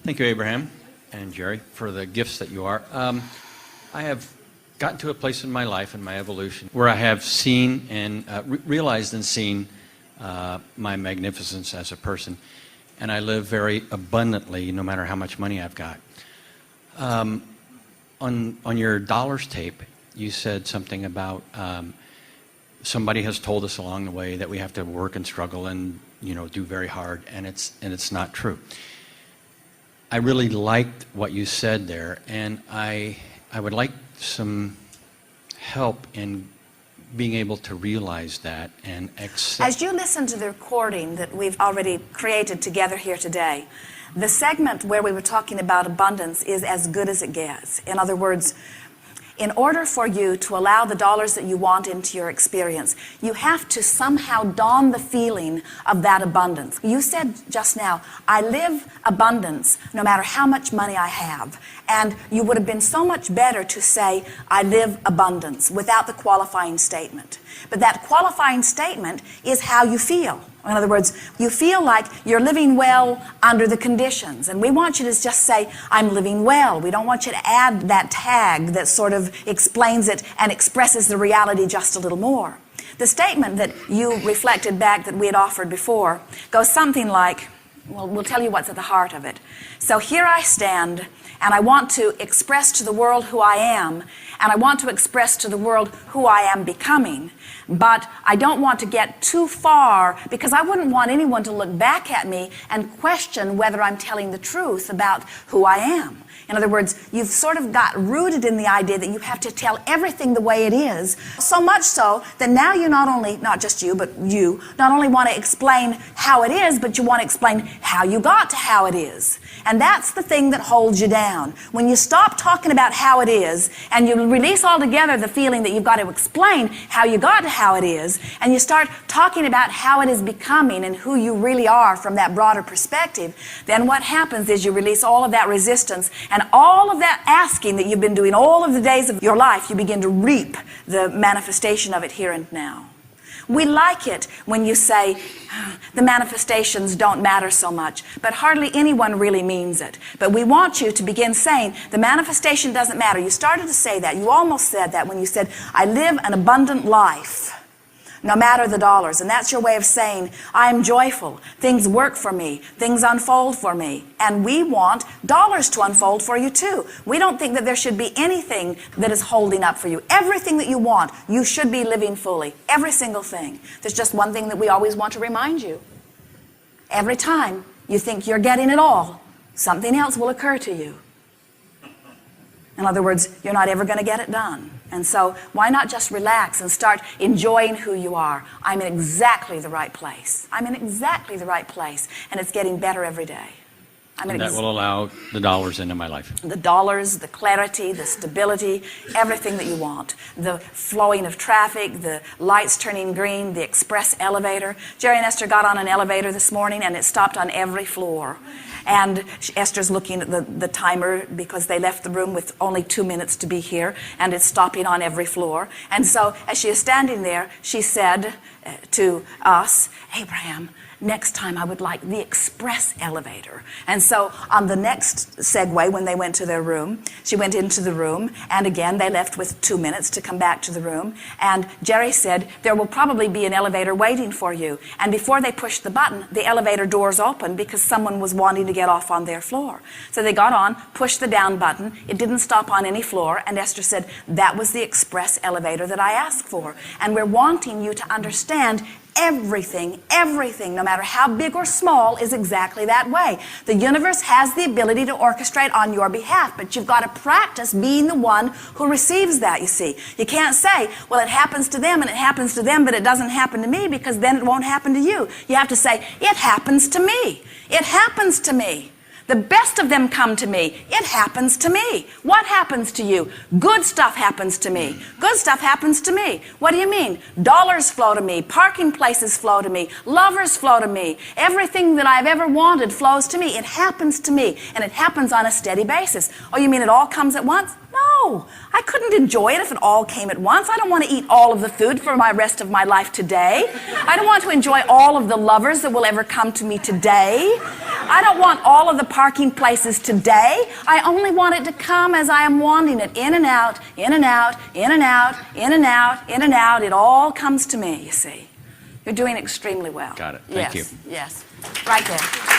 Thank you, Abraham and Jerry, for the gifts that you are. I have gotten to a place in my life, in my evolution, where I have seen and realized and seen my magnificence as a person. And I live very abundantly, no matter how much money I've got. On your dollars tape, you said something about somebody has told us along the way that we have to work and struggle and do very hard, and it's not true. I really liked what you said there, and I would like some help in being able to realize that and accept. As you listen to the recording that we've already created together here today, the segment where we were talking about abundance is as good as it gets. In other words, in order for you to allow the dollars that you want into your experience, you have to somehow dawn the feeling of that abundance. You said just now, I live abundance no matter how much money I have. And you would have been so much better to say, I live abundance, without the qualifying statement. But that qualifying statement is how you feel. In other words, you feel like you're living well under the conditions. And we want you to just say, I'm living well. We don't want you to add that tag that sort of explains it and expresses the reality just a little more. The statement that you reflected back that we had offered before goes something like, well, we'll tell you what's at the heart of it. So here I stand, and I want to express to the world who I am, and I want to express to the world who I am becoming. But I don't want to get too far, because I wouldn't want anyone to look back at me and question whether I'm telling the truth about who I am. In other words, you've sort of got rooted in the idea that you have to tell everything the way it is, so much so that now you not just you, but you not only want to explain how it is, but you want to explain how you got to how it is. And that's the thing that holds you down. When you stop talking about how it is, and you release altogether the feeling that you've got to explain how you got to how it is, and you start talking about how it is becoming and who you really are from that broader perspective, then what happens is you release all of that resistance, and all of that asking that you've been doing all of the days of your life, you begin to reap the manifestation of it here and now. We like it when you say, the manifestations don't matter so much, but hardly anyone really means it. But we want you to begin saying, the manifestation doesn't matter. You started to say that. You almost said that when you said, I live an abundant life, no matter the dollars. And that's your way of saying, I am joyful. Things work for me. Things unfold for me. And we want dollars to unfold for you too. We don't think that there should be anything that is holding up for you. Everything that you want, you should be living fully. Every single thing. There's just one thing that we always want to remind you. Every time you think you're getting it all, something else will occur to you. In other words, you're not ever going to get it done. And so why not just relax and start enjoying who you are? I'm in exactly the right place. I'm in exactly the right place. And it's getting better every day. And that will allow the dollars into my life. The dollars, the clarity, the stability, everything that you want. The flowing of traffic, the lights turning green, the express elevator. Jerry and Esther got on an elevator this morning and it stopped on every floor. And Esther's looking at the timer because they left the room with only 2 minutes to be here, and it's stopping on every floor. And so as she is standing there, she said to us, Abraham, next time I would like the express elevator. And so on the next segue, when they went to their room, she went into the room, and again they left with 2 minutes to come back to the room. And Jerry said, there will probably be an elevator waiting for you. And before they pushed the button, the elevator doors opened because someone was wanting to get off on their floor. So they got on, pushed the down button. It didn't stop on any floor. And Esther said, that was the express elevator that I asked for. And we're wanting you to understand everything, no matter how big or small, is exactly that way. The universe has the ability to orchestrate on your behalf, but you've got to practice being the one who receives that, you see. You can't say, well, it happens to them and it happens to them, but it doesn't happen to me, because then it won't happen to you. You have to say, it happens to me. It happens to me. The best of them come to me. It happens to me. What happens to you? Good stuff happens to me. Good stuff happens to me. What do you mean? Dollars flow to me. Parking places flow to me. Lovers flow to me. Everything that I've ever wanted flows to me. It happens to me. And it happens on a steady basis. Oh, you mean it all comes at once? No. No, I couldn't enjoy it if it all came at once. I don't want to eat all of the food for my rest of my life today. I don't want to enjoy all of the lovers that will ever come to me today. I don't want all of the parking places today. I only want it to come as I am wanting it, in and out, in and out, in and out, in and out, in and out. It all comes to me, you see. You're doing extremely well. Got it. Thank you. Yes, right there.